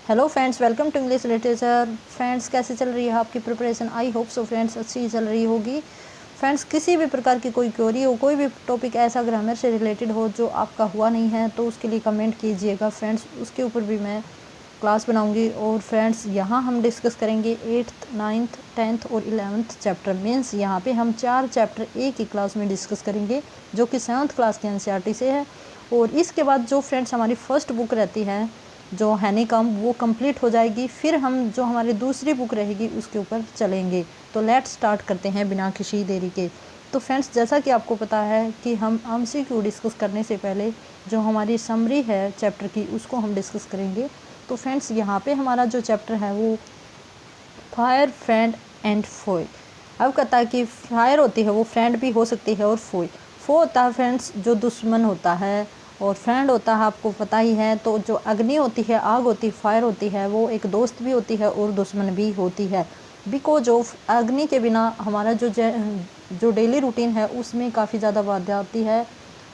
Hello friends, welcome to English literature. Friends, कैसे चल रही है आपकी preparation? I hope so friends अच्छी चल रही होगी। फ्रेंड्स, किसी भी प्रकार की कोई क्वेरी हो, कोई भी टॉपिक ऐसा ग्रामर से रिलेटेड हो जो आपका हुआ नहीं है, तो उसके लिए कमेंट कीजिएगा फ्रेंड्स, उसके ऊपर भी मैं क्लास बनाऊंगी। और फ्रेंड्स, यहाँ हम डिस्कस करेंगे 8th, 9th, 10th और 11th चैप्टर। मीन्स यहाँ पे हम 4 चैप्टर एक ही क्लास में डिस्कस करेंगे, जो कि 7th क्लास के एनसीईआरटी से है। और इसके बाद जो फ्रेंड्स हमारी फर्स्ट बुक रहती है जो हनीकॉम, वो कंप्लीट हो जाएगी। फिर हम जो हमारी दूसरी बुक रहेगी उसके ऊपर चलेंगे। तो लेट्स स्टार्ट करते हैं बिना किसी देरी के। तो फ्रेंड्स, जैसा कि आपको पता है कि हम एमसीक्यू डिस्कस करने से पहले जो हमारी समरी है चैप्टर की, उसको हम डिस्कस करेंगे। तो फ्रेंड्स, यहाँ पे हमारा जो चैप्टर है वो फायर, फ्रेंड एंड फोय। अब कहता है कि फायर होती है वो फ्रेंड भी हो सकती है, और फोय होता है फ्रेंड्स जो दुश्मन होता है, और फ्रेंड होता है आपको पता ही है। तो जो अग्नि होती है, आग होती है, फायर होती है, वो एक दोस्त भी होती है और दुश्मन भी होती है। बिकॉज ऑफ अग्नि के बिना हमारा जो डेली रूटीन है उसमें काफ़ी ज़्यादा बाधा आती है।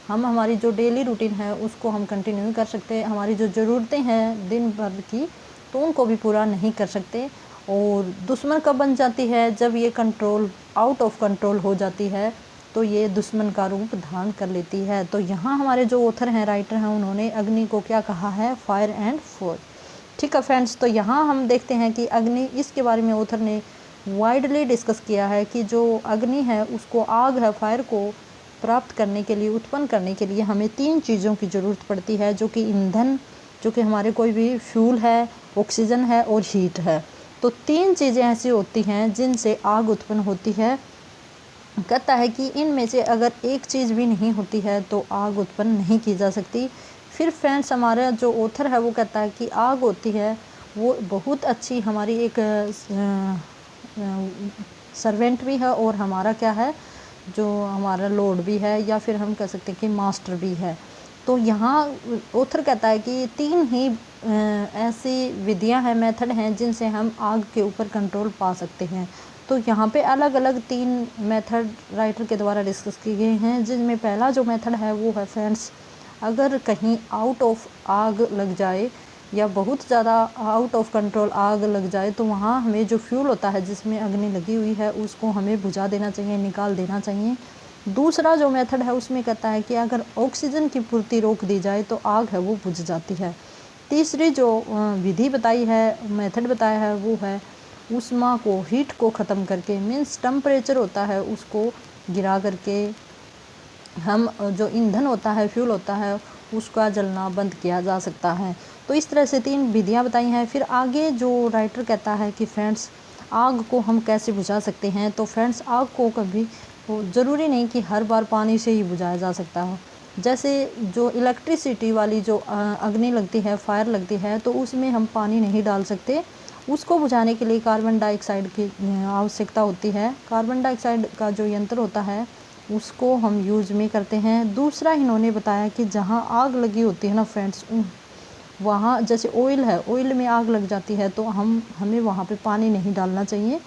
हम हमारी जो डेली रूटीन है उसको हम कंटिन्यू नहीं कर सकते, हमारी जो ज़रूरतें हैं दिन भर की तो उनको भी पूरा नहीं कर सकते। और दुश्मन कब बन जाती है? जब ये कंट्रोल आउट ऑफ कंट्रोल हो जाती है, तो ये दुश्मन का रूप धारण कर लेती है। तो यहाँ हमारे जो ऑथर हैं, राइटर हैं, उन्होंने अग्नि को क्या कहा है? फायर एंड फोय। ठीक है फ्रेंड्स, तो यहाँ हम देखते हैं कि अग्नि, इसके बारे में ऑथर ने वाइडली डिस्कस किया है कि जो अग्नि है उसको, आग है, फायर को प्राप्त करने के लिए, उत्पन्न करने के लिए हमें 3 चीज़ों की ज़रूरत पड़ती है, जो कि ईंधन, जो कि हमारे कोई भी फ्यूल है, ऑक्सीजन है और हीट है। तो 3 चीज़ें ऐसी होती हैं जिनसे आग उत्पन्न होती है। कहता है कि इनमें से अगर एक चीज़ भी नहीं होती है तो आग उत्पन्न नहीं की जा सकती। फिर फ्रेंड्स, हमारा जो ऑथर है वो कहता है कि आग होती है वो बहुत अच्छी हमारी एक सर्वेंट भी है, और हमारा क्या है, जो हमारा लॉर्ड भी है, या फिर हम कह सकते हैं कि मास्टर भी है। तो यहाँ ऑथर कहता है कि 3 ही ऐसी विधियां हैं, मेथड हैं, जिनसे हम आग के ऊपर कंट्रोल पा सकते हैं। तो यहाँ पे अलग अलग 3 मेथड राइटर के द्वारा डिस्कस किए गए हैं, जिनमें पहला जो मेथड है वो है फ्रेंड्स, अगर कहीं आउट ऑफ आग लग जाए या बहुत ज़्यादा आउट ऑफ कंट्रोल आग लग जाए, तो वहाँ हमें जो फ्यूल होता है जिसमें अग्नि लगी हुई है उसको हमें बुझा देना चाहिए, निकाल देना चाहिए। दूसरा जो मेथड है उसमें कहता है कि अगर ऑक्सीजन की पूर्ति रोक दी जाए तो आग है वो बुझ जाती है। तीसरी जो विधि बताई है, मेथड बताया है, वो है ऊष्मा को, हीट को ख़त्म करके, मीन्स टेम्परेचर होता है उसको गिरा करके हम जो ईंधन होता है, फ्यूल होता है, उसका जलना बंद किया जा सकता है। तो इस तरह से 3 विधियाँ बताई हैं। फिर आगे जो राइटर कहता है कि फ्रेंड्स, आग को हम कैसे बुझा सकते हैं। तो फ्रेंड्स, आग को कभी ज़रूरी नहीं कि हर बार पानी से ही बुझाया जा सकता हो। जैसे जो इलेक्ट्रिसिटी वाली जो अग्नि लगती है, फायर लगती है, तो उसमें हम पानी नहीं डाल सकते। उसको बुझाने के लिए कार्बन डाइऑक्साइड की आवश्यकता होती है। कार्बन डाइऑक्साइड का जो यंत्र होता है उसको हम यूज में करते हैं। दूसरा इन्होंने बताया कि जहाँ आग लगी होती है ना फ्रेंड्स, वहाँ जैसे ऑयल है, ऑयल में आग लग जाती है, तो हमें वहाँ पे पानी नहीं डालना चाहिए,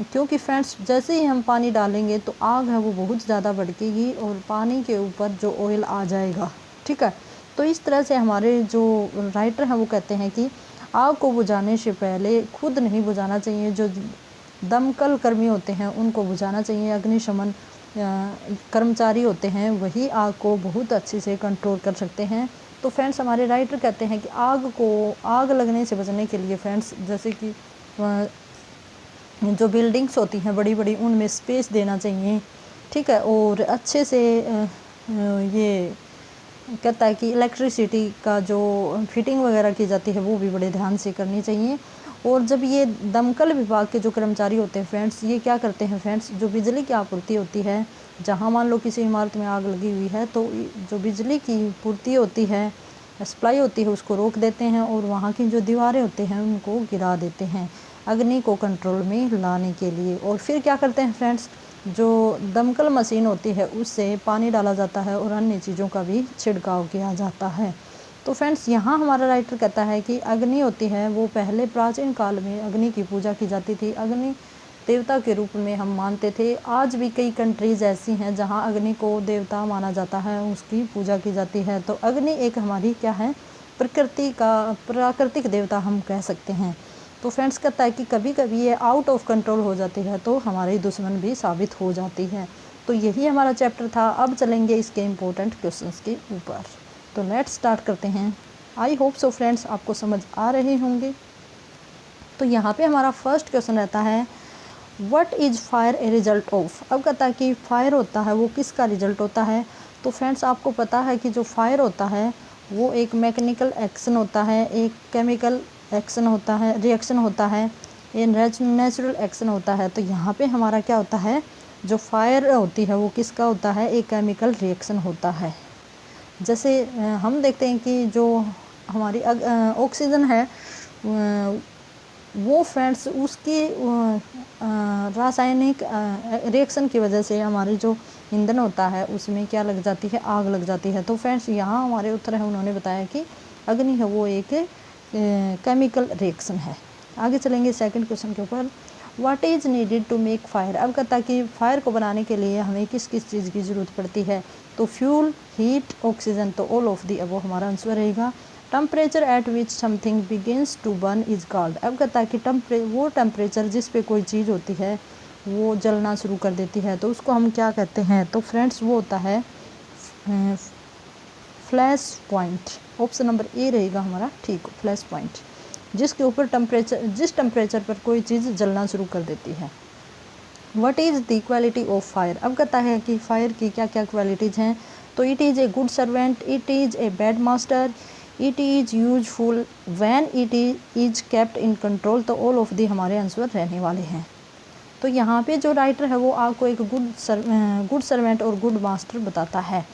क्योंकि फ्रेंड्स जैसे ही हम पानी डालेंगे तो आग है वो बहुत ज़्यादा भड़केगी और पानी के ऊपर जो ऑयल आ जाएगा। ठीक है, तो इस तरह से हमारे जो राइटर हैं वो कहते हैं कि आग को बुझाने से पहले खुद नहीं बुझाना चाहिए, जो दमकल कर्मी होते हैं उनको बुझाना चाहिए। अग्निशमन कर्मचारी होते हैं वही आग को बहुत अच्छे से कंट्रोल कर सकते हैं। तो फ्रेंड्स, हमारे राइटर कहते हैं कि आग लगने से बचने के लिए फ्रेंड्स, जैसे कि जो बिल्डिंग्स होती हैं बड़ी बड़ी, उनमें स्पेस देना चाहिए। ठीक है, और अच्छे से ये कहता है कि इलेक्ट्रिसिटी का जो फिटिंग वगैरह की जाती है वो भी बड़े ध्यान से करनी चाहिए। और जब ये दमकल विभाग के जो कर्मचारी होते हैं फ्रेंड्स, ये क्या करते हैं फ्रेंड्स, जो बिजली की आपूर्ति होती है, जहाँ मान लो किसी इमारत में आग लगी हुई है, तो जो बिजली की पूर्ति होती है, सप्लाई होती है, उसको रोक देते हैं, और वहाँ की जो दीवारें होते हैं उनको गिरा देते हैं अग्नि को कंट्रोल में लाने के लिए। और फिर क्या करते हैं फ्रेंड्स, जो दमकल मशीन होती है उससे पानी डाला जाता है और अन्य चीज़ों का भी छिड़काव किया जाता है। तो फ्रेंड्स, यहाँ हमारा राइटर कहता है कि अग्नि होती है वो पहले प्राचीन काल में अग्नि की पूजा की जाती थी, अग्नि देवता के रूप में हम मानते थे। आज भी कई कंट्रीज़ ऐसी हैं जहाँ अग्नि को देवता माना जाता है, उसकी पूजा की जाती है। तो अग्नि एक हमारी क्या है, प्राकृतिक देवता हम कह सकते हैं। तो फ्रेंड्स कहता है कि कभी कभी ये आउट ऑफ कंट्रोल हो जाती है तो हमारी दुश्मन भी साबित हो जाती है। तो यही हमारा चैप्टर था। अब चलेंगे इसके इम्पोर्टेंट क्वेश्चंस के ऊपर। तो लेट्स स्टार्ट करते हैं। आई होप सो फ्रेंड्स आपको समझ आ रहे होंगे। तो यहाँ पे हमारा फर्स्ट क्वेश्चन रहता है what is fire a result of. अब कहता है कि फायर होता है वो किसका रिजल्ट होता है। तो फ्रेंड्स आपको पता है कि जो फायर होता है वो एक मैकेनिकल एक्शन होता है, एक केमिकल एक्शन होता है, रिएक्शन होता है, ये नेचुरल एक्शन होता है। तो यहाँ पे हमारा क्या होता है, जो फायर होती है वो किसका होता है, एक केमिकल रिएक्शन होता है। जैसे हम देखते हैं कि जो हमारी ऑक्सीजन है वो फ्रेंड्स उसकी रासायनिक रिएक्शन की वजह से हमारी जो ईंधन होता है उसमें क्या लग जाती है, आग लग जाती है। तो फ्रेंड्स यहाँ हमारे उत्तर है, उन्होंने बताया कि अग्नि है वो एक केमिकल रिएक्शन है। आगे चलेंगे सेकंड क्वेश्चन के ऊपर। What is needed to make fire. अब कहता है कि फायर को बनाने के लिए हमें किस किस चीज़ की ज़रूरत पड़ती है। तो फ्यूल, हीट, ऑक्सीजन। तो ऑल ऑफ दी अबव हमारा आंसर रहेगा। Temperature at which something begins to burn is called. अब कहता है कि वो टेम्परेचर जिस पे कोई चीज़ होती है वो जलना शुरू कर देती है तो उसको हम क्या कहते हैं। तो फ्रेंड्स वो होता है flash point. Option number A रहेगा हमारा ठीक, फ्लैश पॉइंट, जिसके ऊपर जिस टेम्परेचर पर कोई चीज़ जलना शुरू कर देती है। What is the quality of fire. अब कहता है कि फायर की क्या क्या क्वालिटीज़ हैं। तो it is a good servant, it is a bad master, it is useful, when it is kept in control. तो ऑल ऑफ दी हमारे आंसर रहने वाले हैं। तो यहाँ पे जो राइटर है वो आपको एक गुड सर्वेंट और गुड मास्टर बताता है।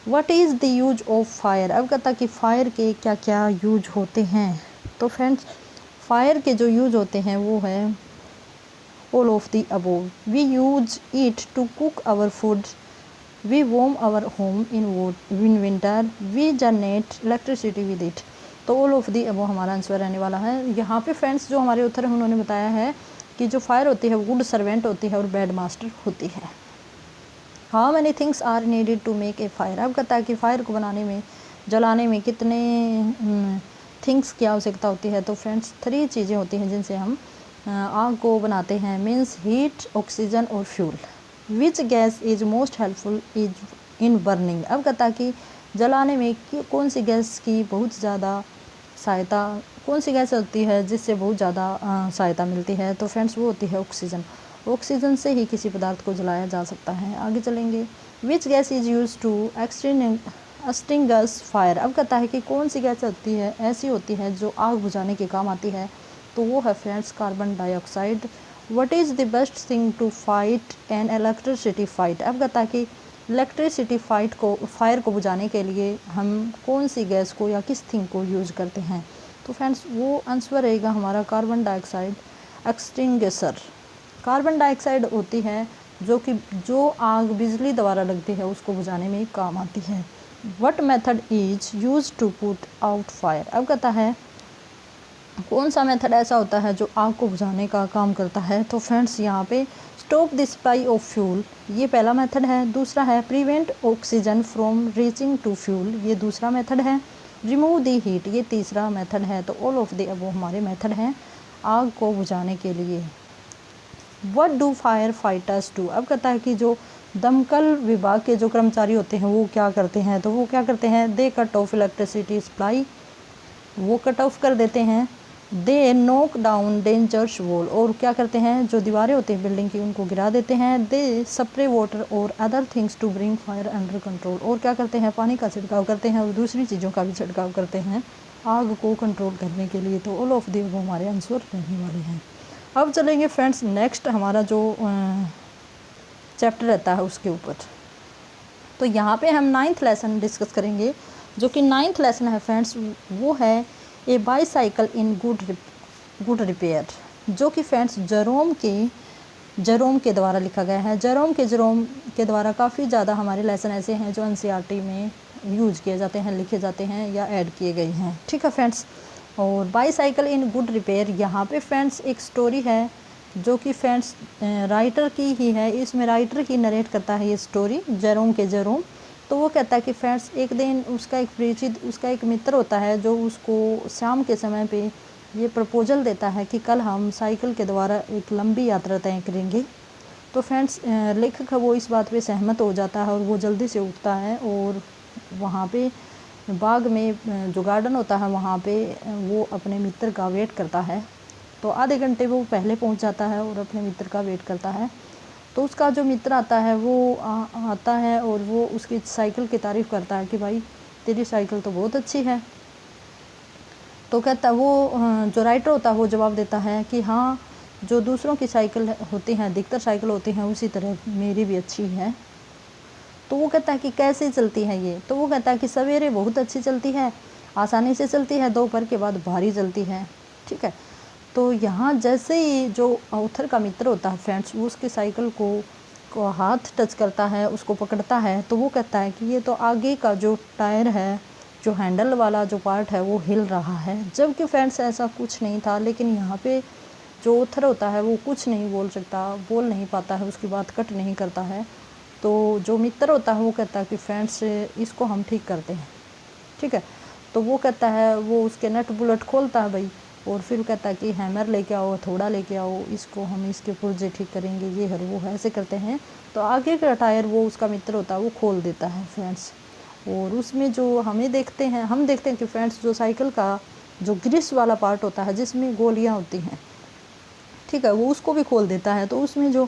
What is the use of fire. अब कहता कि फायर के क्या क्या यूज होते हैं। तो फ्रेंड्स फायर के जो यूज होते हैं वो है all of the above. We use it to cook our food, we warm our home in winter, we generate electricity with it. तो ऑल ऑफ दी अबोव हमारा आंसर रहने वाला है। यहाँ पे फ्रेंड्स जो हमारे उत्तर है उन्होंने बताया है कि जो फायर होती है वो गुड सर्वेंट होती है और बैड मास्टर होती है। How many things are needed to make a fire. अब कहता है कि फायर को जलाने में कितने थिंग्स की आवश्यकता होती है। तो फ्रेंड्स 3 चीज़ें होती हैं जिनसे हम आग को बनाते हैं, मीन्स हीट, ऑक्सीजन और fuel. Which gas is most helpful is in burning. अब कहता है कि जलाने में कौन सी गैस की बहुत ज़्यादा सहायता, कौन सी गैस होती है जिससे बहुत ज़्यादा सहायता मिलती है। तो फ्रेंड्स वो होती है ऑक्सीजन। ऑक्सीजन से ही किसी पदार्थ को जलाया जा सकता है। आगे चलेंगे। Which gas is use to extinguish fire. अब कहता है कि कौन सी गैस होती है, ऐसी होती है जो आग बुझाने के काम आती है। तो वो है friends carbon dioxide. What is the best thing to fight an electricity fight. अब कहता है कि इलेक्ट्रिसिटी फायर को बुझाने के लिए हम कौन सी गैस को या किस थिंग को यूज करते हैं। तो फ्रेंड्स वो आंसर रहेगा हमारा carbon dioxide extinguisher. Carbon dioxide होती है जो आग बिजली द्वारा लगती है उसको बुझाने में काम आती है। What method is use to put out fire. अब कहता है कौन सा मेथड ऐसा होता है जो आग को बुझाने का काम करता है। तो फ्रेंड्स यहाँ पे stop the supply of fuel, ये पहला मेथड है। दूसरा है prevent oxygen from reaching to fuel, ये दूसरा मेथड है। रिमूव द हीट, ये तीसरा मेथड है। तो ऑल ऑफ द अबव हमारे मेथड हैं आग को बुझाने के लिए। What do fire fighters do. अब कहता है कि जो दमकल विभाग के जो कर्मचारी होते हैं वो क्या करते हैं। तो वो क्या करते हैं, दे कट ऑफ इलेक्ट्रिसिटी सप्लाई, वो कट ऑफ कर देते हैं। दे नॉक डाउन डेंजर्स वॉल, और क्या करते हैं जो दीवारें होती हैं बिल्डिंग की उनको गिरा देते हैं। दे स्प्रे वाटर और other things to bring fire under control, और क्या करते हैं पानी का छिड़काव करते हैं और दूसरी चीज़ों का भी छिड़काव करते हैं आग को कंट्रोल करने के लिए। तो ऑल ऑफ दी वो हमारे आंसर रहने वाले हैं। अब चलेंगे फ्रेंड्स नेक्स्ट हमारा जो चैप्टर रहता है उसके ऊपर। तो यहाँ पे हम 9th लेसन डिस्कस करेंगे, जो कि 9th लेसन है फ्रेंड्स वो है ए बाईसाइकिल इन गुड रिपेयर, जो कि फ्रेंड्स जेरोम के द्वारा लिखा गया है। जेरोम के द्वारा काफ़ी ज़्यादा हमारे लेसन ऐसे हैं जो एनसीईआरटी में यूज किए जाते हैं, लिखे जाते हैं या ऐड किए गए हैं। ठीक है फ्रेंड्स। और बाईसाइकिल इन गुड रिपेयर, यहाँ पे फ्रेंड्स एक स्टोरी है जो कि फ्रेंड्स राइटर की ही है। इसमें राइटर ही नरेट करता है ये स्टोरी, जेरोम। तो वो कहता है कि फ्रेंड्स एक दिन उसका एक मित्र होता है जो उसको शाम के समय पे ये प्रपोजल देता है कि कल हम साइकिल के द्वारा एक लंबी यात्रा तय करेंगे। तो फ्रेंड्स लेखक है वो इस बात पे सहमत हो जाता है और वो जल्दी से उठता है और वहाँ पे बाग में जो गार्डन होता है वहाँ पे वो अपने मित्र का वेट करता है। तो आधे घंटे वो पहले पहुँच जाता है और अपने मित्र का वेट करता है। तो उसका जो मित्र आता है वो आता है और वो उसकी साइकिल की तारीफ़ करता है कि भाई तेरी साइकिल तो बहुत अच्छी है। तो कहता वो जो राइटर होता है वो जवाब देता है कि हाँ, जो दूसरों की साइकिल होती हैं, अधिकतर साइकिल होती हैं, उसी तरह मेरी भी अच्छी है। तो वो कहता है कि कैसे चलती है ये? तो वो कहता है कि सवेरे बहुत अच्छी चलती है, आसानी से चलती है, दोपहर के बाद भारी चलती है। ठीक है। तो यहाँ जैसे ही जो ऑथर का मित्र होता है फ्रेंड्स, वो उसकी साइकिल को हाथ टच करता है, उसको पकड़ता है, तो वो कहता है कि ये तो आगे का जो टायर है, जो हैंडल वाला जो पार्ट है वो हिल रहा है। जबकि फ्रेंड्स ऐसा कुछ नहीं था, लेकिन यहाँ पे जो ऑथर होता है वो कुछ नहीं बोल नहीं पाता है, उसकी बात कट नहीं करता है। तो जो मित्र होता है वो कहता है कि फ्रेंड्स इसको हम ठीक करते हैं। ठीक है। तो वो कहता है, वो उसके नट बुलट खोलता है भाई, और फिर कहता है कि हैमर लेके आओ, हथौड़ा लेके आओ, इसको हम इसके पुर्जे ठीक करेंगे, ये है वो है, ऐसे करते हैं। तो आगे का टायर वो उसका मित्र होता है वो खोल देता है फ्रेंड्स। और उसमें जो हम देखते हैं कि फ्रेंड्स जो साइकिल का जो ग्रीस वाला पार्ट होता है जिसमें गोलियां होती हैं, ठीक है, वो उसको भी खोल देता है। तो उसमें जो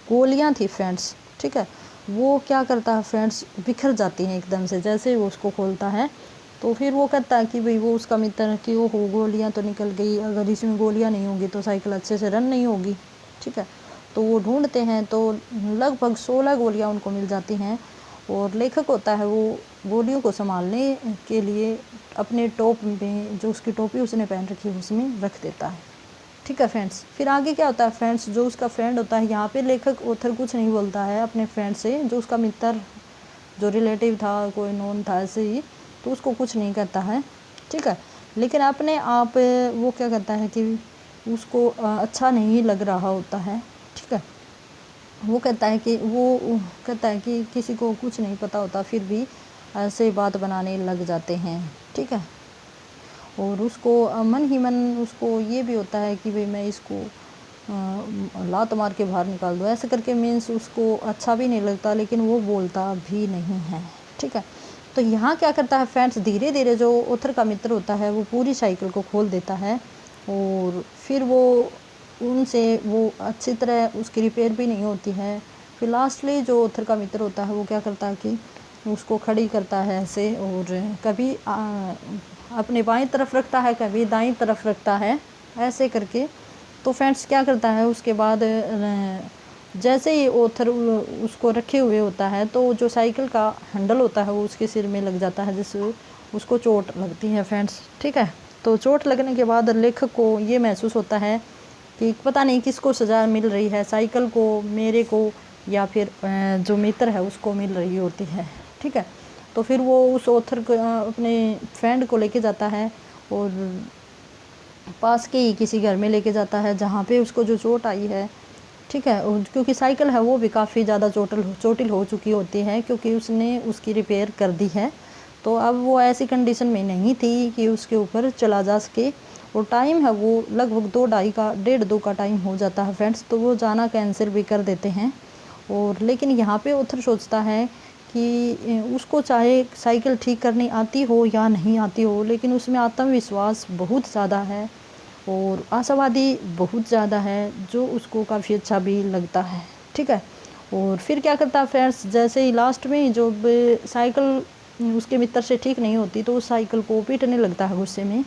गोलियां थी फ्रेंड्स, ठीक है, वो क्या करता है फ्रेंड्स, बिखर जाती हैं एकदम से जैसे ही वो उसको खोलता है। तो फिर वो कहता है कि भाई वो उसका मित्र कि वो गोलियां तो निकल गई, अगर इसमें गोलियां नहीं होगी तो साइकिल अच्छे से रन नहीं होगी। ठीक है। तो वो ढूंढते हैं तो लगभग 16 गोलियां उनको मिल जाती हैं। और लेखक होता है वो गोलियों को संभालने के लिए अपने टॉप में, जो उसकी टोपी उसने पहन रखी है, उसमें रख देता है। ठीक है फ्रेंड्स। फिर आगे क्या होता है फ्रेंड्स, जो उसका फ्रेंड होता है, यहाँ पे लेखक ऑथर कुछ नहीं बोलता है अपने फ्रेंड से, जो उसका मित्र जो रिलेटिव था, कोई नोन था ऐसे ही, तो उसको कुछ नहीं कहता है। ठीक है। लेकिन अपने आप वो क्या कहता है कि उसको अच्छा नहीं लग रहा होता है। ठीक है। वो कहता है कि किसी को कुछ नहीं पता होता फिर भी ऐसे बात बनाने लग जाते हैं। ठीक है। और उसको मन ही मन उसको ये भी होता है कि भाई मैं इसको लात मार के बाहर निकाल दूँ, ऐसे करके मीन्स उसको अच्छा भी नहीं लगता, लेकिन वो बोलता भी नहीं है। ठीक है। तो यहाँ क्या करता है फ्रेंड्स, धीरे धीरे जो ऑथर का मित्र होता है वो पूरी साइकिल को खोल देता है और फिर वो उनसे वो अच्छी तरह उसकी रिपेयर भी नहीं होती है। फिर लास्टली जो ऑथर का मित्र होता है वो क्या करता है कि उसको खड़ी करता है ऐसे, और कभी अपने बाईं तरफ रखता है, कभी दाईं तरफ रखता है, ऐसे करके। तो फ्रेंड्स क्या करता है उसके बाद, जैसे ही ऑथर उसको रखे हुए होता है तो जो साइकिल का हैंडल होता है वो उसके सिर में लग जाता है, जिससे उसको चोट लगती है फ्रेंड्स। ठीक है। तो चोट लगने के बाद लेखक को ये महसूस होता है कि पता नहीं किसको सज़ा मिल रही है, साइकिल को, मेरे को, या फिर जो मित्र है उसको मिल रही होती है। ठीक है। तो फिर वो उस ऑथर को अपने फ्रेंड को लेके जाता है और पास के ही किसी घर में लेके जाता है जहाँ पे उसको जो चोट आई है। ठीक है। और क्योंकि साइकिल है वो भी काफ़ी ज़्यादा चोटिल हो चुकी होती है, क्योंकि उसने उसकी रिपेयर कर दी है। तो अब वो ऐसी कंडीशन में नहीं थी कि उसके ऊपर चला जा सके। और टाइम है वो लगभग 1:30 का टाइम हो जाता है फ्रेंड्स। तो वो जाना कैंसिल भी कर देते हैं। और लेकिन यहाँ पे ऑथर सोचता है कि उसको चाहे साइकिल ठीक करनी आती हो या नहीं आती हो, लेकिन उसमें आत्मविश्वास बहुत ज़्यादा है और आशावादी बहुत ज़्यादा है, जो उसको काफ़ी अच्छा भी लगता है। ठीक है। और फिर क्या करता है फ्रेंड्स, जैसे ही लास्ट में जब साइकिल उसके मित्र से ठीक नहीं होती तो उस साइकिल को पीटने लगता है गुस्से में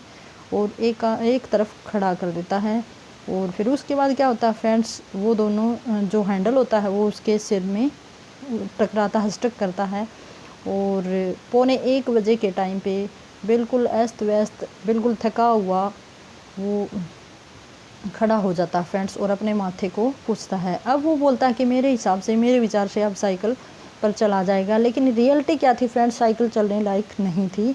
और एक तरफ खड़ा कर देता है। और फिर उसके बाद क्या होता है फ्रेंड्स, वो दोनों जो हैंडल होता है वो उसके सिर में टकराता है, स्ट्रक करता है। और 1:45 के टाइम पे बिल्कुल अस्त व्यस्त, बिल्कुल थका हुआ वो खड़ा हो जाता है फ्रेंड्स और अपने माथे को पूछता है। अब वो बोलता है कि मेरे हिसाब से, मेरे विचार से अब साइकिल पर चला जाएगा, लेकिन रियलिटी क्या थी फ्रेंड्स, साइकिल चलने लायक नहीं थी।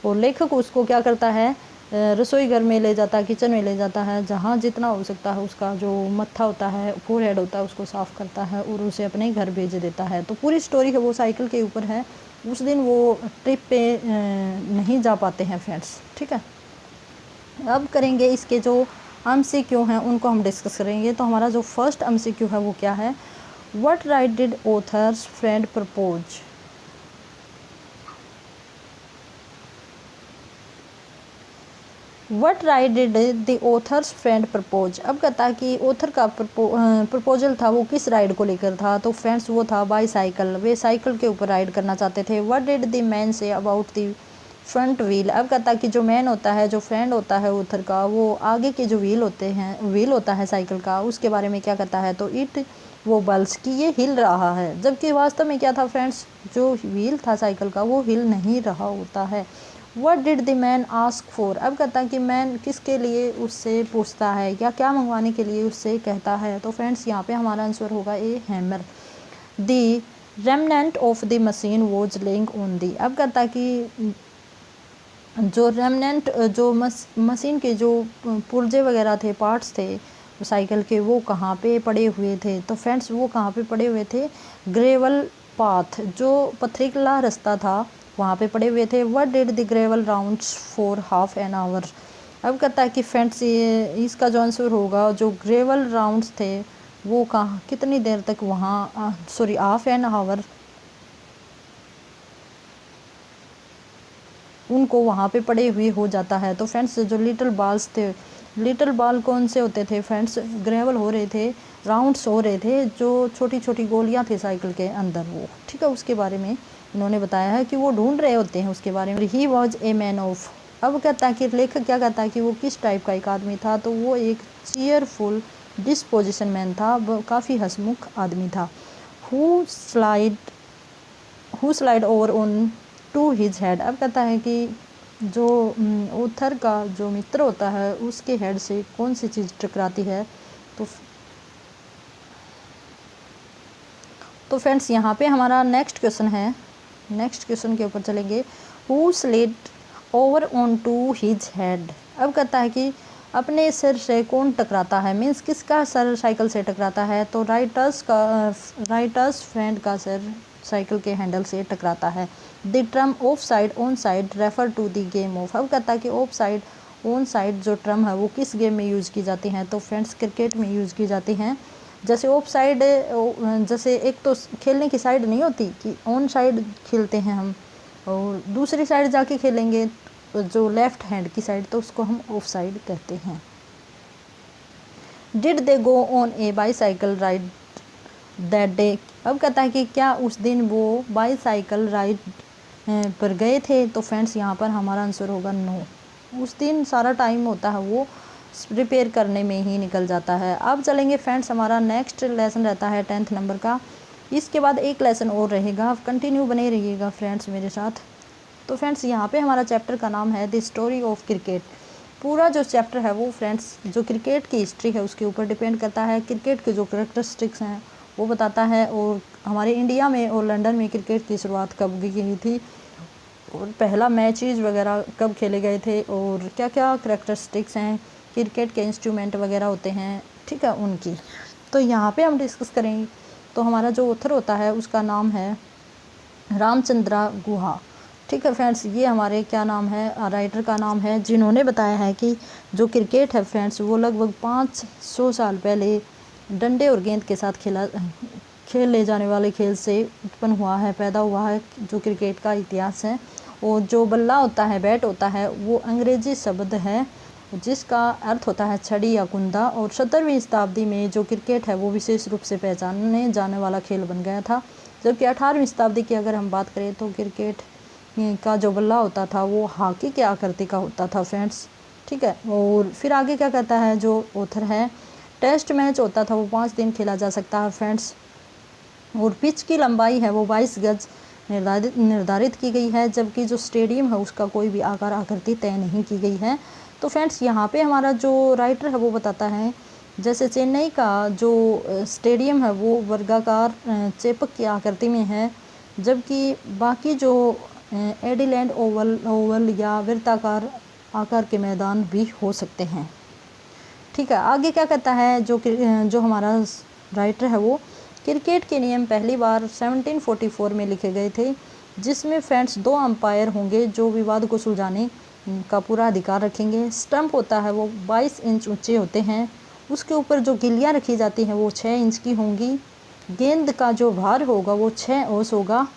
और लेखक उसको क्या करता है, रसोई घर में ले जाता है, किचन में ले जाता है, जहाँ जितना हो सकता है उसका जो मत्था होता है, फोरहेड होता है, उसको साफ़ करता है और उसे अपने घर भेज देता है। तो पूरी स्टोरी है वो साइकिल के ऊपर है। उस दिन वो ट्रिप पे नहीं जा पाते हैं फ्रेंड्स। ठीक है, अब करेंगे इसके जो MCQ हैं उनको हम डिस्कस करेंगे। तो हमारा जो फर्स्ट MCQ है वो क्या है, what right did authors friend propose. What right did the author's friend propose. अब कहता है कि ऑथर का प्रपोजल था वो किस राइड को लेकर था। तो फ्रेंड्स वो था बाईसाइकिल, वे साइकिल के ऊपर राइड करना चाहते थे। What did the man say about the front wheel. अब कहता है कि जो मैन होता है, जो फ्रेंड होता है ऑथर का, वो आगे के जो व्हील होता है साइकिल का, उसके बारे में क्या कहता है। तो इट वो बल्स कि ये हिल रहा है, जबकि वास्तव में क्या था फ्रेंड्स, जो व्हील था साइकिल का वो हिल नहीं रहा होता है। What did the man ask for। अब कहता है कि मैन किसके लिए उससे पूछता है या क्या मंगवाने के लिए उससे कहता है। तो फ्रेंड्स यहाँ पे हमारा आंसर होगा ए hammer. The remnant of the machine was laying on the. अब कहता है कि जो रेमनेंट जो मशीन के जो पुर्जे वगैरह थे, पार्ट्स थे साइकिल के, वो कहाँ पे पड़े हुए थे। तो फ्रेंड्स वो कहाँ पे पड़े हुए थे, ग्रेवल पाथ, जो पथरीला रास्ता था वहाँ पे पड़े हुए थे। What did the gravel rounds for half an hour. अब कहता है कि फ्रेंड्स ये इसका जो आंसर होगा, जो ग्रेवल राउंड्स थे वो कहाँ कितनी देर तक वहाँ हाफ एन आवर उनको वहाँ पे पड़े हुए हो जाता है। तो फ्रेंड्स जो लिटिल बाल्स थे, लिटिल बाल कौन से होते थे फ्रेंड्स, ग्रेवल हो रहे थे, राउंड्स हो रहे थे, जो छोटी छोटी गोलियाँ थी साइकिल के अंदर वो। ठीक है, उसके बारे में इन्होंने बताया है कि वो ढूंढ रहे होते हैं उसके बारे में। He was a man of. अब कहता है कि लेखक क्या कहता है कि वो किस टाइप का एक आदमी था। तो वो एक चीयरफुल डिस्पोजिशन मैन था, काफ़ी हंसमुख आदमी था। Who slide over on to his head. अब कहता है कि जो ऑथर का जो मित्र होता है उसके हेड से कौन सी चीज़ टकराती है। तो फ्रेंड्स यहाँ पे हमारा नेक्स्ट क्वेश्चन है, नेक्स्ट क्वेश्चन के ऊपर चलेंगे। Who slid over on to his head. अब कहता है कि अपने सिर से कौन टकराता है, मीन्स किसका सर साइकिल से टकराता है। तो राइटर्स फ्रेंड का सिर साइकिल के हैंडल से टकराता है। The term off side on side refer to the game of. अब कहता है कि ऑफ साइड ऑन साइड जो टर्म है वो किस गेम में यूज़ की जाती हैं। तो फ्रेंड्स क्रिकेट में यूज़ की जाती हैं। जैसे ऑफ साइड, जैसे एक तो खेलने की साइड नहीं होती कि ऑन साइड खेलते हैं हम, और दूसरी साइड जाके खेलेंगे जो लेफ्ट हैंड की साइड, तो उसको हम ऑफ साइड कहते हैं। Did they go on A bicycle ride that day. अब कहता है कि क्या उस दिन वो बाईसाइकिल राइड पर गए थे। तो फ्रेंड्स यहाँ पर हमारा आंसर होगा नो। उस दिन सारा टाइम होता है वो रिपेयर करने में ही निकल जाता है। अब चलेंगे फ्रेंड्स, हमारा नेक्स्ट लेसन रहता है 10th नंबर का। इसके बाद एक लेसन और रहेगा, कंटिन्यू बने रहिएगा फ्रेंड्स मेरे साथ। तो फ्रेंड्स यहाँ पे हमारा चैप्टर का नाम है द स्टोरी ऑफ क्रिकेट। पूरा जो चैप्टर है वो फ्रेंड्स जो क्रिकेट की हिस्ट्री है उसके ऊपर डिपेंड करता है। क्रिकेट के जो कैरेक्टरिस्टिक्स हैं वो बताता है, और हमारे इंडिया में और लंदन में क्रिकेट की शुरुआत कब गई थी, और पहला मैचेस वगैरह कब खेले गए थे, और क्या क्या कैरेक्टरिस्टिक्स हैं क्रिकेट के इंस्ट्रूमेंट वगैरह होते हैं, ठीक है, उनकी। तो यहाँ पे हम डिस्कस करेंगे। तो हमारा जो ऑथर होता है उसका नाम है रामचंद्रा गुहा। ठीक है फ्रेंड्स, ये हमारे क्या नाम है, राइटर का नाम है, जिन्होंने बताया है कि जो क्रिकेट है फ्रेंड्स वो लगभग 500 साल पहले डंडे और गेंद के साथ खेले जाने वाले खेल से उत्पन्न हुआ है, पैदा हुआ है, जो क्रिकेट का इतिहास है। और जो बल्ला होता है, बैट होता है, वो अंग्रेजी शब्द है जिसका अर्थ होता है छड़ी या कुंदा। और 17वीं शताब्दी में जो क्रिकेट है वो विशेष रूप से पहचाने जाने वाला खेल बन गया था। जबकि 18वीं शताब्दी की अगर हम बात करें तो क्रिकेट का जो बल्ला होता था वो हॉकी के आकृति का होता था फ्रेंड्स। ठीक है, और फिर आगे क्या कहता है जो ऑथर है, टेस्ट मैच होता था वो 5 दिन खेला जा सकता है फ्रेंड्स, और पिच की लंबाई है वो 22 गज निर्धारित की गई है, जबकि जो स्टेडियम है उसका कोई भी आकार आकृति तय नहीं की गई है। तो फ्रेंड्स यहाँ पे हमारा जो राइटर है वो बताता है, जैसे चेन्नई का जो स्टेडियम है वो वर्गाकार चेपक की आकृति में है, जबकि बाकी जो एडिलैंड ओवल या वृत्ताकार आकार के मैदान भी हो सकते हैं। ठीक है, आगे क्या कहता है जो हमारा राइटर है वो, क्रिकेट के नियम पहली बार 1744 में लिखे गए थे। जिसमें फ्रेंड्स 2 अंपायर होंगे जो विवाद को सुलझाने का पूरा अधिकार रखेंगे। स्टंप होता है वो 22 इंच ऊंचे होते हैं। उसके ऊपर जो गिल्लियाँ रखी जाती हैं वो 6 इंच की होंगी। गेंद का जो भार होगा वो 6 औंस होगा।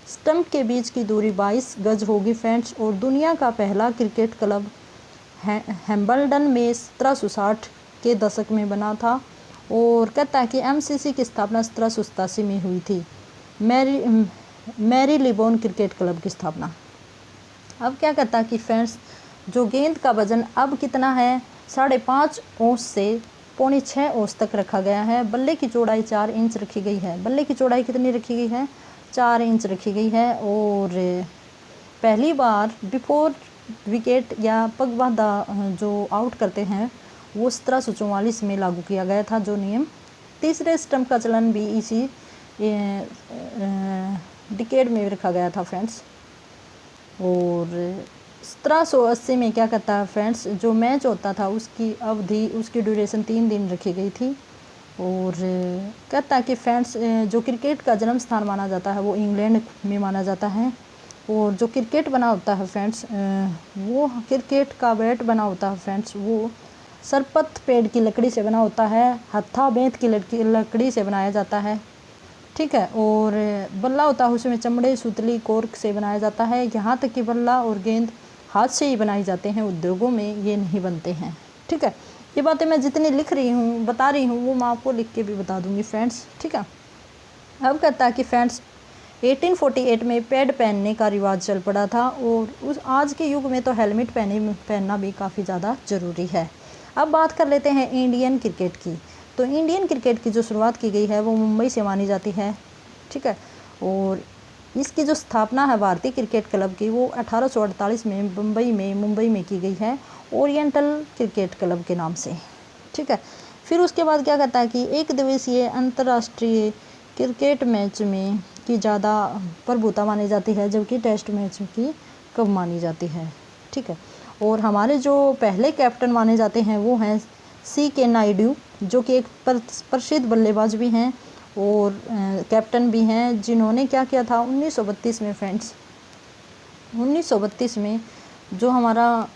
स्टंप के बीच की दूरी 22 गज होगी फ्रेंड्स। और दुनिया का पहला क्रिकेट क्लब हैम्बल्डन में 1760 के दशक में बना था। और कहता है कि एमसीसी की स्थापना 1787 में हुई थी। मैरी लिबोन क्रिकेट क्लब की स्थापना। अब क्या कहता है कि फ्रेंड्स जो गेंद का वजन अब कितना है, 5.5 औंस से 5.25 औंस तक रखा गया है। बल्ले की चौड़ाई 4 इंच रखी गई है। बल्ले की चौड़ाई कितनी रखी गई है, 4 इंच रखी गई है। और पहली बार बिफोर विकेट या पगबाधा जो आउट करते हैं वो 1744 में लागू किया गया था जो नियम। तीसरे स्टंप का चलन भी इसी डिकेड में रखा गया था फ्रेंड्स। और 1780 में क्या कहता है फ्रेंड्स, जो मैच होता था उसकी अवधि, उसकी ड्यूरेशन 3 दिन रखी गई थी। और कहता है कि फ्रेंड्स जो क्रिकेट का जन्म स्थान माना जाता है वो इंग्लैंड में माना जाता है। और जो क्रिकेट बना होता है फ्रेंड्स, वो क्रिकेट का बैट बना होता है फ्रेंड्स, वो सरपत पेड़ की लकड़ी से बना होता है। हत्था बेंत की लकड़ी से बनाया जाता है, ठीक है। और बल्ला होता है उसमें चमड़े, सुतली, कॉर्क से बनाया जाता है। यहाँ तक कि बल्ला और गेंद हाथ से ही बनाई जाते हैं, उद्योगों में ये नहीं बनते हैं, ठीक है। ये बातें मैं जितनी लिख रही हूँ, बता रही हूँ, वो मैं आपको लिख के भी बता दूँगी फ्रेंड्स, ठीक है। अब कहता है कि फ्रेंड्स 1848 में पैड पहनने का रिवाज चल पड़ा था। और उस आज के युग में तो हेलमेट पहनना भी काफ़ी ज़्यादा ज़रूरी है। अब बात कर लेते हैं इंडियन क्रिकेट की। तो इंडियन क्रिकेट की जो शुरुआत की गई है वो मुंबई से मानी जाती है, ठीक है। और इसकी जो स्थापना है भारतीय क्रिकेट क्लब की वो 1848 में मुंबई में की गई है, ओरिएंटल क्रिकेट क्लब के नाम से, ठीक है। फिर उसके बाद क्या कहता है कि एक दिवसीय अंतर्राष्ट्रीय क्रिकेट मैच में की ज़्यादा प्रभुता मानी जाती है, जबकि टेस्ट मैच की कम मानी जाती है, ठीक है। और हमारे जो पहले कैप्टन माने जाते हैं वो हैं C.K. नायडू, जो कि एक प्रसिद्ध बल्लेबाज भी हैं और कैप्टन भी हैं, जिन्होंने क्या किया था 1932 में फ्रेंड्स, 1932 में जो हमारा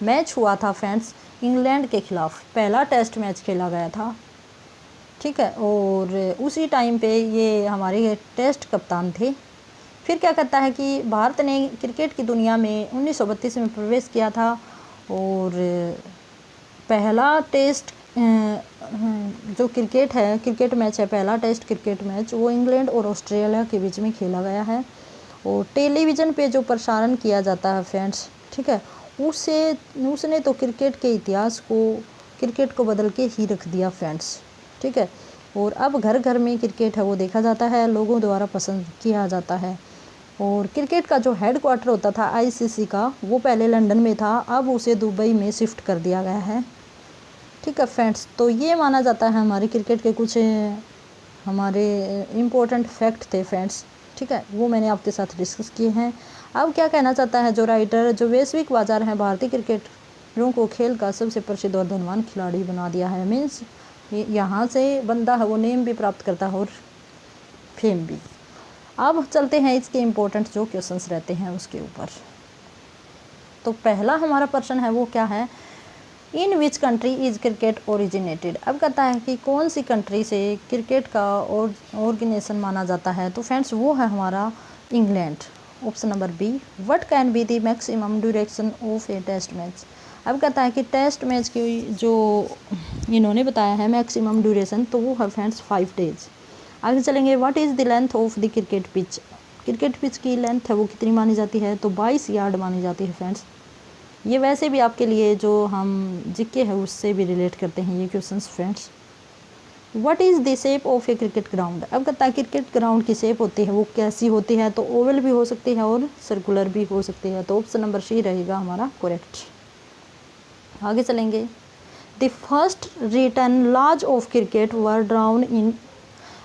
मैच हुआ था फ्रेंड्स इंग्लैंड के खिलाफ, पहला टेस्ट मैच खेला गया था, ठीक है। और उसी टाइम पे ये हमारे टेस्ट कप्तान थे। फिर क्या कहता है कि भारत ने क्रिकेट की दुनिया में 1932 में प्रवेश किया था। और पहला टेस्ट जो क्रिकेट मैच है, पहला टेस्ट क्रिकेट मैच वो इंग्लैंड और ऑस्ट्रेलिया के बीच में खेला गया है। और टेलीविज़न पे जो प्रसारण किया जाता है फ्रेंड्स, ठीक है, उसने तो क्रिकेट को बदल के ही रख दिया फ्रेंड्स, ठीक है। और अब घर घर में क्रिकेट है वो देखा जाता है, लोगों द्वारा पसंद किया जाता है। और क्रिकेट का जो हेडक्वार्टर होता था ICC का, वो पहले लंदन में था, अब उसे दुबई में शिफ्ट कर दिया गया है, ठीक है फ्रेंड्स। तो ये माना जाता है हमारे क्रिकेट के कुछ हमारे इम्पोर्टेंट फैक्ट थे फ्रेंड्स, ठीक है, वो मैंने आपके साथ डिस्कस किए हैं। अब क्या कहना चाहता है जो राइटर, जो वैश्विक बाजार है भारतीय क्रिकेटरों को खेल का सबसे प्रसिद्ध और धनवान खिलाड़ी बना दिया है। मीन्स यहाँ से बंदा है वो नेम भी प्राप्त करता है और फेम भी। अब चलते हैं इसके इम्पोर्टेंट जो क्वेश्चंस रहते हैं उसके ऊपर। तो पहला हमारा प्रश्न है वो क्या है, in which country is cricket originated. अब कहता है कि कौन सी कंट्री से क्रिकेट का ऑर्गेनाइजेशन माना जाता है। तो फ्रेंड्स वो है हमारा England, option number B. What can be the maximum duration of a test match. अब कहता है कि टेस्ट मैच की जो इन्होंने बताया है मैक्सिमम ड्यूरेशन, तो वो है फ्रेंड्स 5 डेज। आगे चलेंगे, what is the length of the cricket pitch. Cricket pitch की लेंथ है वो कितनी मानी जाती है, तो 22 यार्ड मानी जाती है फ्रेंड्स। ये वैसे भी आपके लिए जो हम जीके है उससे भी रिलेट करते हैं ये questions friends. What is the shape of A cricket ground. अब कहता है क्रिकेट ग्राउंड की शेप होती है वो कैसी होती है, तो ओवल भी हो सकती है और सर्कुलर भी हो सकती है, तो ऑप्शन नंबर सी रहेगा हमारा करेक्ट। आगे चलेंगे, the first written laws of cricket were drawn in.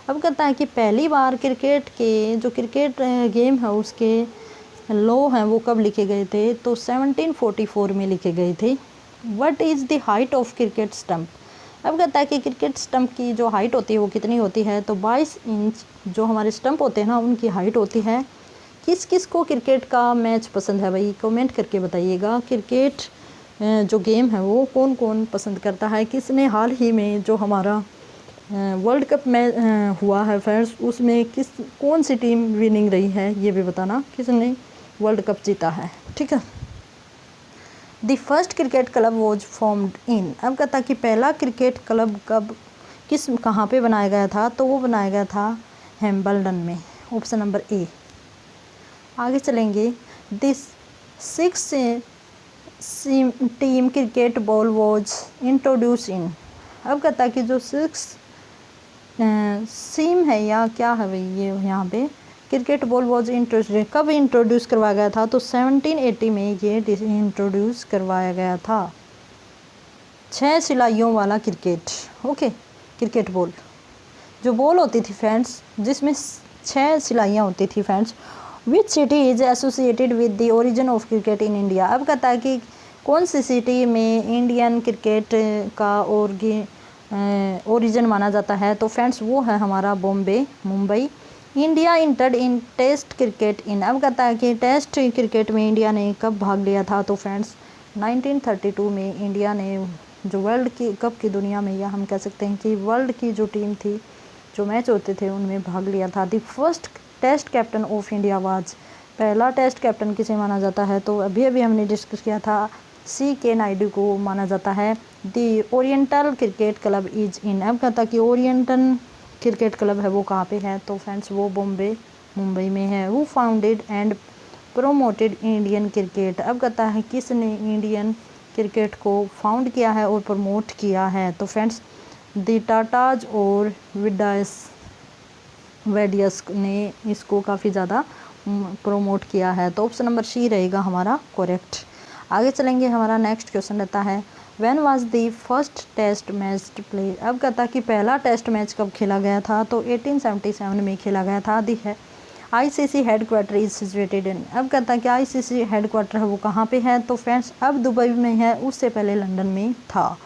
अब कहता है कि पहली बार क्रिकेट गेम है उसके लॉ हैं वो कब लिखे गए थे, तो 1744 में लिखे गए थे। What is the height of cricket stump. अब कहता है कि क्रिकेट स्टंप की जो हाइट होती है वो कितनी होती है, तो 22 इंच जो हमारे स्टंप होते हैं ना उनकी हाइट होती है। किस किस को क्रिकेट का मैच पसंद है भाई, कमेंट करके बताइएगा। क्रिकेट जो गेम है वो कौन कौन पसंद करता है। किसने हाल ही में जो हमारा वर्ल्ड कप में हुआ है फ्रेंड्स, उसमें कौन सी टीम विनिंग रही है ये भी बताना, किसने वर्ल्ड कप जीता है। ठीक है। The first cricket club was formed in. अब कहता कि पहला क्रिकेट क्लब कहाँ पे बनाया गया था, तो वो बनाया गया था हैम्बल्डन में, ऑप्शन नंबर ए। आगे चलेंगे। This 6 team cricket ball was introduce इन। अब कहता कि जो 6 सीम है या क्या है भाई ये यहाँ पे, क्रिकेट बॉल वॉज इंट्रोड्यूस कब इंट्रोड्यूस करवाया गया था, तो 1780 में ये इंट्रोड्यूस करवाया गया था। 6 सिलाइयों वाला क्रिकेट, ओके, क्रिकेट बॉल जो बॉल होती थी फ्रेंड्स, जिसमें 6 सिलाइयाँ होती थी फ्रेंड्स। Which city is associated with the origin of cricket in India. अब कहता है कि कौन सी सिटी में इंडियन क्रिकेट का ओरिजिन माना जाता है, तो फ्रेंड्स वो है हमारा Bombay, Mumbai. India entered in test cricket in. अब कहता है कि टेस्ट क्रिकेट में इंडिया ने कब भाग लिया था, तो फ्रेंड्स 1932 में इंडिया ने जो वर्ल्ड की कप की दुनिया में, या हम कह सकते हैं कि वर्ल्ड की जो टीम थी, जो मैच होते थे उनमें भाग लिया था। The first test captain of India was. पहला टेस्ट कैप्टन किसे माना जाता है, तो अभी अभी हमने डिस्कस किया था, C.K. नायडू को माना जाता है। The oriental cricket club is in. अब कहता कि ओरिएंटल क्रिकेट क्लब है वो कहाँ पे है, तो फ्रेंड्स वो बॉम्बे, मुंबई में है। वो founded and promoted Indian cricket. अब कहता है किसने इंडियन क्रिकेट को फाउंड किया है और प्रमोट किया है, तो फ्रेंड्स द टाटाज और वेडियस ने इसको काफ़ी ज़्यादा प्रमोट किया है, तो ऑप्शन नंबर सी रहेगा हमारा करेक्ट। आगे चलेंगे। हमारा नेक्स्ट क्वेश्चन रहता है when was the first test match play. अब कहता कि पहला टेस्ट मैच कब खेला गया था, तो 1877 में खेला गया था। दी है ICC headquarter is situated in. अब कहता कि ICC हेडक्वार्टर है वो कहाँ पे है, तो फ्रेंड्स अब दुबई में है, उससे पहले लंदन में था,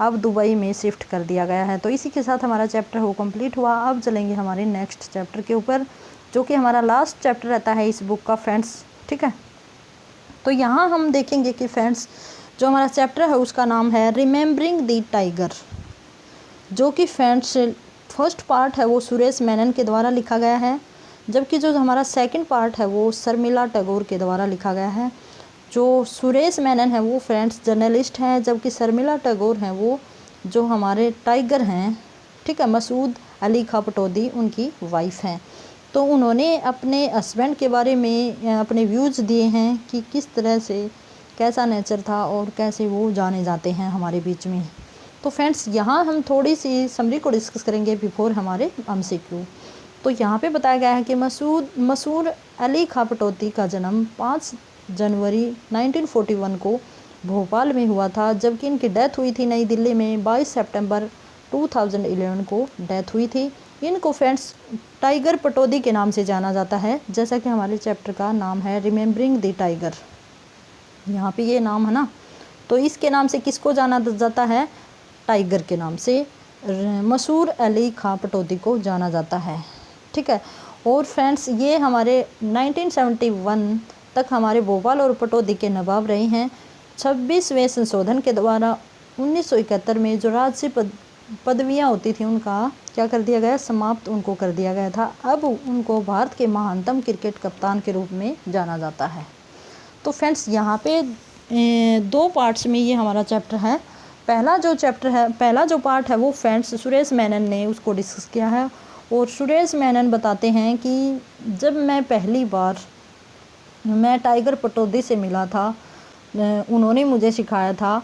अब दुबई में शिफ्ट कर दिया गया है। तो इसी के साथ हमारा चैप्टर वो कंप्लीट हुआ। अब चलेंगे हमारे नेक्स्ट चैप्टर के ऊपर, जो कि हमारा लास्ट चैप्टर रहता है इस बुक का फ्रेंड्स। ठीक है। तो यहाँ हम देखेंगे कि फ्रेंड्स जो हमारा चैप्टर है उसका नाम है रिमेम्बरिंग द टाइगर, जो कि फ्रेंड्स फर्स्ट पार्ट है वो सुरेश मेनन के द्वारा लिखा गया है, जबकि जो हमारा सेकंड पार्ट है वो शर्मिला टैगोर के द्वारा लिखा गया है। जो सुरेश मेनन है वो फ्रेंड्स जर्नलिस्ट हैं, जबकि शर्मिला टैगोर हैं वो जो हमारे टाइगर हैं, ठीक है, मसूद अली खां पटौदी उनकी वाइफ हैं। तो उन्होंने अपने हस्बैंड के बारे में अपने व्यूज़ दिए हैं कि किस तरह से कैसा नेचर था और कैसे वो जाने जाते हैं हमारे बीच में। तो फ्रेंड्स यहाँ हम थोड़ी सी समरी को डिस्कस करेंगे बिफोर हमारे MCQ। तो यहाँ पे बताया गया है कि मसूद अली खां पटौदी का जन्म 5 जनवरी 1941 को भोपाल में हुआ था, जबकि इनकी डेथ हुई थी नई दिल्ली में 22 सितंबर 2011 को डेथ हुई थी। इनको फ्रेंड्स टाइगर पटौदी के नाम से जाना जाता है, जैसा कि हमारे चैप्टर का नाम है रिमेम्बरिंग द टाइगर। यहाँ पे ये नाम है ना, तो इसके नाम से किसको जाना जाता है, टाइगर के नाम से मसूद अली खां पटौदी को जाना जाता है। ठीक है। और फ्रेंड्स ये हमारे 1971 तक हमारे भोपाल और पटौदी के नवाब रहे हैं। 26वें संशोधन के द्वारा 1971 में जो राज्य पदवियाँ होती थी उनका क्या कर दिया गया, समाप्त उनको कर दिया गया था। अब उनको भारत के महानतम क्रिकेट कप्तान के रूप में जाना जाता है। तो फ्रेंड्स यहाँ पे 2 पार्ट्स में ये हमारा चैप्टर है। पहला जो पार्ट है वो फ्रेंड्स सुरेश मेनन ने उसको डिस्कस किया है, और सुरेश मेनन बताते हैं कि जब मैं पहली बार टाइगर पटौदी से मिला था, उन्होंने मुझे सिखाया था,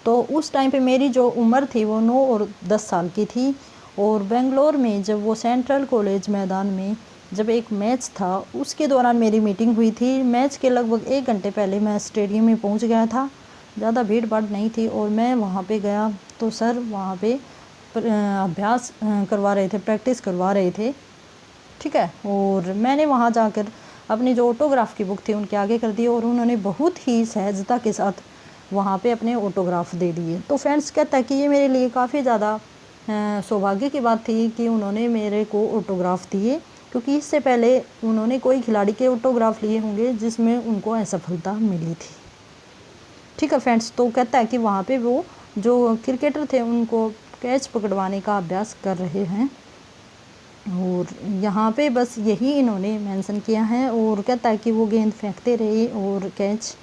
तो उस टाइम पे मेरी जो उम्र थी वो 9 और 10 साल की थी। और बेंगलोर में जब वो सेंट्रल कॉलेज मैदान में जब एक मैच था उसके दौरान मेरी मीटिंग हुई थी। मैच के लगभग 1 घंटे पहले मैं स्टेडियम में पहुंच गया था, ज़्यादा भीड़ भाड़ नहीं थी, और मैं वहाँ पे गया तो सर वहाँ पे अभ्यास करवा रहे थे, प्रैक्टिस करवा रहे थे। ठीक है। और मैंने वहाँ जाकर अपनी जो ऑटोग्राफ की बुक थी उनके आगे कर दी, और उन्होंने बहुत ही सहजता के साथ वहाँ पे अपने ऑटोग्राफ दे दिए। तो फ्रेंड्स कहता है कि ये मेरे लिए काफ़ी ज़्यादा सौभाग्य की बात थी कि उन्होंने मेरे को ऑटोग्राफ दिए, क्योंकि इससे पहले उन्होंने कोई खिलाड़ी के ऑटोग्राफ लिए होंगे जिसमें उनको असफलता मिली थी। ठीक है फ्रेंड्स, तो कहता है कि वहाँ पे वो जो क्रिकेटर थे उनको कैच पकड़वाने का अभ्यास कर रहे हैं, और यहाँ पे बस यही इन्होंने मेंशन किया है। और कहता है कि वो गेंद फेंकते रहे और कैच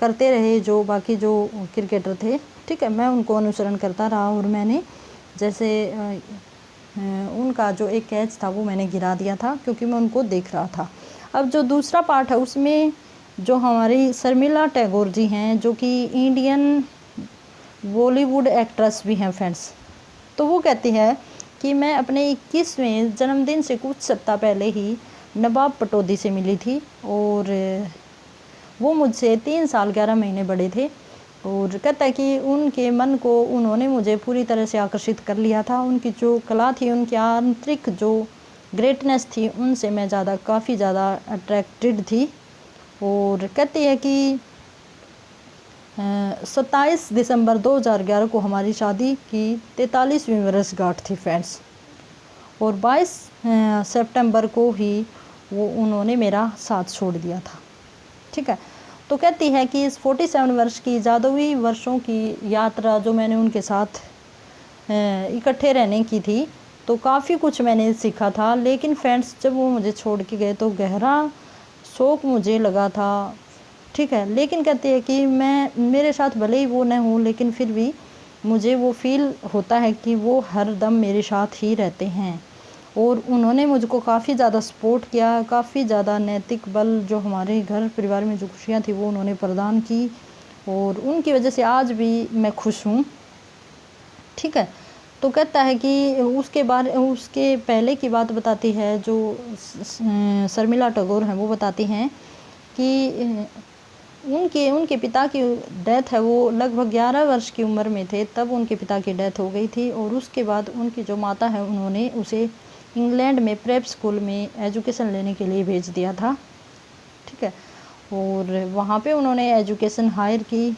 करते रहे जो बाकी जो क्रिकेटर थे। ठीक है, मैं उनको अनुसरण करता रहा और मैंने जैसे उनका जो एक कैच था वो मैंने गिरा दिया था, क्योंकि मैं उनको देख रहा था। अब जो दूसरा पार्ट है उसमें जो हमारी शर्मिला टैगोर जी हैं, जो कि इंडियन बॉलीवुड एक्ट्रेस भी हैं फ्रेंड्स, तो वो कहती है कि मैं अपने 21वें जन्मदिन से कुछ सप्ताह पहले ही नवाब पटौदी से मिली थी, और वो मुझसे 3 साल 11 महीने बड़े थे। और कहता है कि उनके मन को उन्होंने मुझे पूरी तरह से आकर्षित कर लिया था। उनकी जो कला थी, उनकी आंतरिक जो ग्रेटनेस थी, उनसे मैं काफ़ी ज़्यादा अट्रैक्टेड थी। और कहती है कि 27 दिसंबर 2011 को हमारी शादी की 43वीं वर्षगांठ थी फ्रेंड्स, और 22 सितंबर को ही वो उन्होंने मेरा साथ छोड़ दिया था। ठीक है, तो कहती है कि इस 47 वर्ष की जादुई वर्षों की यात्रा जो मैंने उनके साथ इकट्ठे रहने की थी, तो काफ़ी कुछ मैंने सीखा था। लेकिन फ्रेंड्स, जब वो मुझे छोड़ के गए तो गहरा शोक मुझे लगा था। ठीक है, लेकिन कहती है कि मेरे साथ भले ही वो न हो, लेकिन फिर भी मुझे वो फील होता है कि वो हर दम मेरे साथ ही रहते हैं। और उन्होंने मुझको काफ़ी ज़्यादा सपोर्ट किया, काफ़ी ज़्यादा नैतिक बल जो हमारे घर परिवार में जो खुशियाँ थी वो उन्होंने प्रदान की, और उनकी वजह से आज भी मैं खुश हूँ। ठीक है, तो कहता है कि उसके पहले की बात बताती है, जो शर्मिला टैगोर हैं वो बताती हैं कि उनके पिता की डेथ है, वो लगभग 11 वर्ष की उम्र में थे तब उनके पिता की डेथ हो गई थी। और उसके बाद उनकी जो माता है उन्होंने उसे इंग्लैंड में प्रेप स्कूल में एजुकेशन लेने के लिए भेज दिया था। ठीक है, और वहाँ पे उन्होंने एजुकेशन हायर की,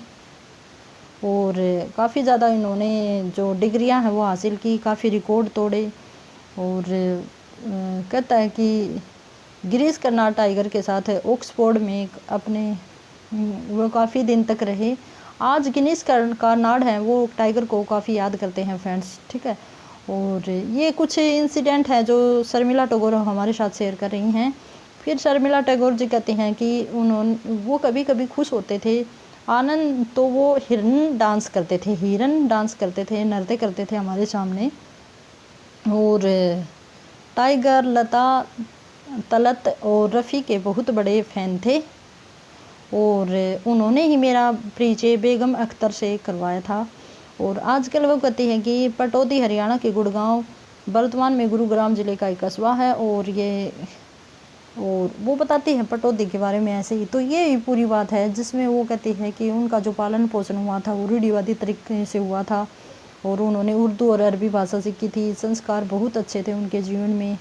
और काफ़ी ज़्यादा इन्होंने जो डिग्रियां हैं वो हासिल की, काफ़ी रिकॉर्ड तोड़े। और कहता है कि गिरीश कर्नाड टाइगर के साथ ऑक्सफोर्ड में अपने वो काफ़ी दिन तक रहे। आज गिनीश कर्नाड हैं वो टाइगर को काफ़ी याद करते हैं फ्रेंड्स। ठीक है, और ये कुछ इंसिडेंट है जो शर्मिला टैगोर हमारे साथ शेयर कर रही हैं। फिर शर्मिला टैगोर जी कहते हैं कि वो कभी कभी खुश होते थे, आनंद तो वो हिरन डांस करते थे, नृत्य करते थे हमारे सामने। और टाइगर, लता, तलत और रफ़ी के बहुत बड़े फ़ैन थे, और उन्होंने ही मेरा परिचय बेगम अख्तर से करवाया था। और आजकल वो कहती है कि पटौदी हरियाणा के गुड़गांव वर्तमान में गुरुग्राम ज़िले का एक कस्बा है। और वो बताती है पटौदी के बारे में ऐसे ही। तो ये पूरी बात है जिसमें वो कहती है कि उनका जो पालन पोषण हुआ था वो रूढ़िवादी तरीके से हुआ था, और उन्होंने उर्दू और अरबी भाषा सीखी थी। संस्कार बहुत अच्छे थे उनके जीवन में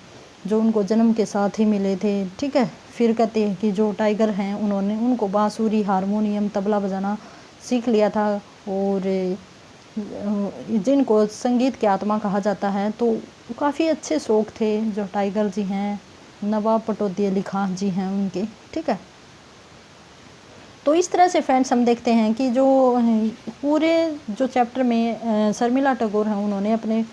जो उनको जन्म के साथ ही मिले थे। ठीक है, फिर कहते हैं कि जो टाइगर हैं उनको बांसुरी, हारमोनियम, तबला बजाना सीख लिया था, और जिनको संगीत की आत्मा कहा जाता है। तो काफ़ी अच्छे शौक थे जो टाइगर जी हैं, नवाब पटौदी अली खान जी हैं उनके। ठीक है, तो इस तरह से फ्रेंड्स हम देखते हैं कि जो पूरे जो चैप्टर में शर्मिला टैगोर हैं उन्होंने अपने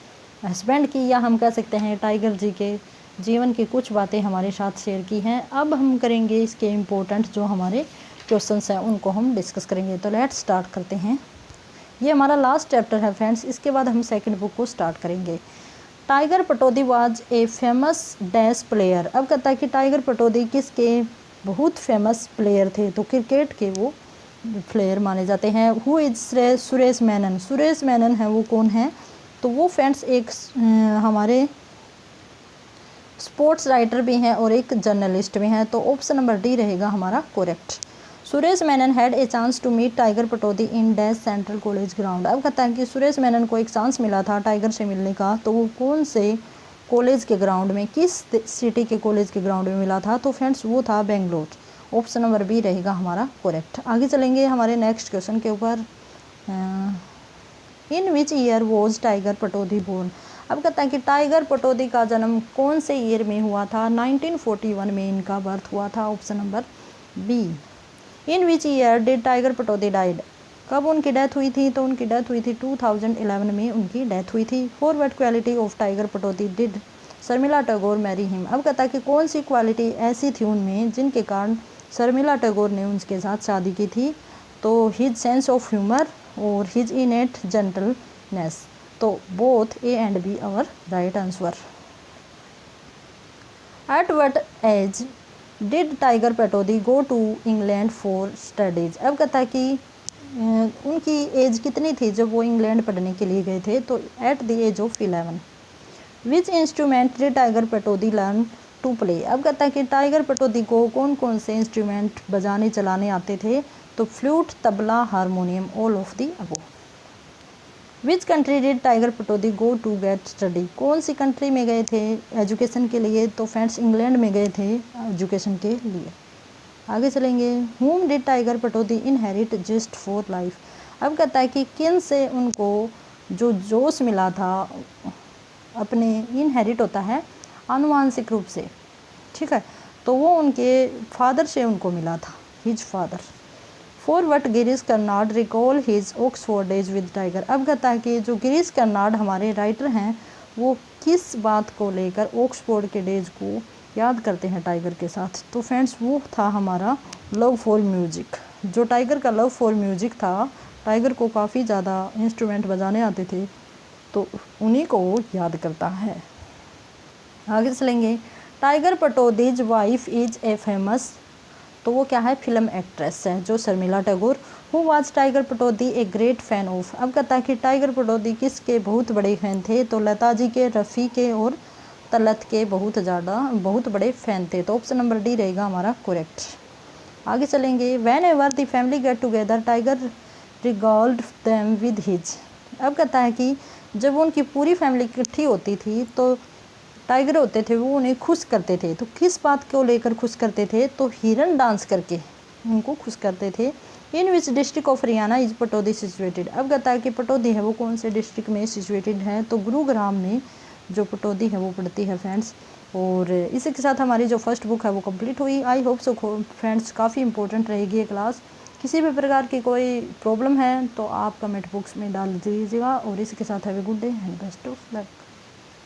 हस्बैंड की, या हम कह सकते हैं टाइगर जी के जीवन की कुछ बातें हमारे साथ शेयर की हैं। अब हम करेंगे इसके इम्पोर्टेंट जो हमारे क्वेश्चंस हैं उनको हम डिस्कस करेंगे। तो लेट्स स्टार्ट करते हैं। ये हमारा लास्ट चैप्टर है फ्रेंड्स, इसके बाद हम सेकंड बुक को स्टार्ट करेंगे। Tiger Pataudi was a famous dash player. अब कहता है कि टाइगर पटौदी किसके बहुत फेमस प्लेयर थे, तो क्रिकेट के वो प्लेयर माने जाते हैं। Who is Suresh Menon. सुरेश मेनन है वो कौन है, तो वो फ्रेंड्स एक हमारे स्पोर्ट्स राइटर भी हैं और एक जर्नलिस्ट भी हैं। तो ऑप्शन नंबर डी रहेगा हमारा correct. Suresh Menon had a chance to meet Tiger Pataudi in dash Central College ground. अब कहता है कि सुरेश मेनन को एक चांस मिला था टाइगर से मिलने का, तो वो कौन से कॉलेज के ग्राउंड में, किस सिटी के कॉलेज के ग्राउंड में मिला था, तो फ्रेंड्स वो था बेंगलोर। ऑप्शन नंबर बी रहेगा हमारा करेक्ट। आगे चलेंगे हमारे नेक्स्ट क्वेश्चन के ऊपर। In which year was Tiger Pataudi born. अब कहता है कि टाइगर पटौदी का जन्म कौन से ईयर में हुआ था। 1941 में इनका बर्थ हुआ था, option number B. In which year did Tiger Pataudi died. कब उनकी डेथ हुई थी, तो उनकी डेथ हुई थी 2011 में उनकी डेथ हुई थी। For what quality of tiger Pataudi did Sharmila Tagore marry him. अब कहता है कि कौन सी क्वालिटी ऐसी थी उनमें जिनके कारण शर्मिला टैगोर ने उनके साथ शादी की थी। तो हिज सेंस ऑफ ह्यूमर और हिज इनेट जेंटलनेस। तो both A and B our right answer. At what age did Tiger Pataudi go to England for studies. अब कहता है कि उनकी एज कितनी थी जब वो इंग्लैंड पढ़ने के लिए गए थे। तो at the age of 11। Which instrument did Tiger Pataudi learn to play. अब कहता है कि टाइगर पटौदी को कौन कौन से इंस्ट्रूमेंट बजाने चलाने आते थे। तो flute, tabla, harmonium, all of the above. Which country did Tiger Pataudi go to get study. कौन सी कंट्री में गए थे एजुकेशन के लिए। तो फ्रेंड्स इंग्लैंड में गए थे एजुकेशन के लिए। आगे चलेंगे। Home did Tiger Pataudi inherit gist for life. अब कहता है कि किन से उनको जो जोश मिला था अपने, इनहेरिट होता है आनुवांशिक रूप से, ठीक है, तो वो उनके फादर से उनको मिला था, his father. For what Girish Karnad recall his Oxford days with tiger. अब कहता है कि जो गिरीश कर्नाड हमारे राइटर हैं वो किस बात को लेकर ऑक्सफोर्ड के डेज को याद करते हैं टाइगर के साथ। तो फ्रेंड्स वो था हमारा लव फॉर म्यूजिक। जो टाइगर का लव फॉर म्यूजिक था, टाइगर को काफ़ी ज़्यादा इंस्ट्रूमेंट बजाने आते थे, तो उन्हीं को वो याद करता है। आगे चलेंगे। Tiger Pataudi's wife is a famous. तो वो क्या है, फिल्म एक्ट्रेस है जो Sharmila Tagore. Who was Tiger Pataudi a great fan of. अब कहता है कि टाइगर पटौदी किसके बहुत बड़े फैन थे। तो लता जी के, रफ़ी के और तलत के बहुत बड़े फैन थे। तो ऑप्शन नंबर डी रहेगा हमारा करेक्ट। आगे चलेंगे। Whenever the family get together Tiger regaled them with his. अब कहता है कि जब उनकी पूरी फैमिली इकट्ठी होती थी तो टाइगर होते थे वो उन्हें खुश करते थे। तो किस बात को लेकर खुश करते थे। तो हिरन डांस करके उनको खुश करते थे। In which district of Haryana is Pataudi situated. अब कहता है कि पटौदी है वो कौन से डिस्ट्रिक्ट में सिचुएटेड है। तो गुरुग्राम में जो पटौदी है वो पड़ती है फ्रेंड्स। और इसी के साथ हमारी जो फर्स्ट बुक है वो कंप्लीट हुई। आई होप सो फ्रेंड्स, काफ़ी इंपॉर्टेंट रहेगी ये क्लास। किसी भी प्रकार की कोई प्रॉब्लम है तो आप कमेंट बॉक्स में डाल दीजिएगा। और इसी के साथ have a good day and best of luck.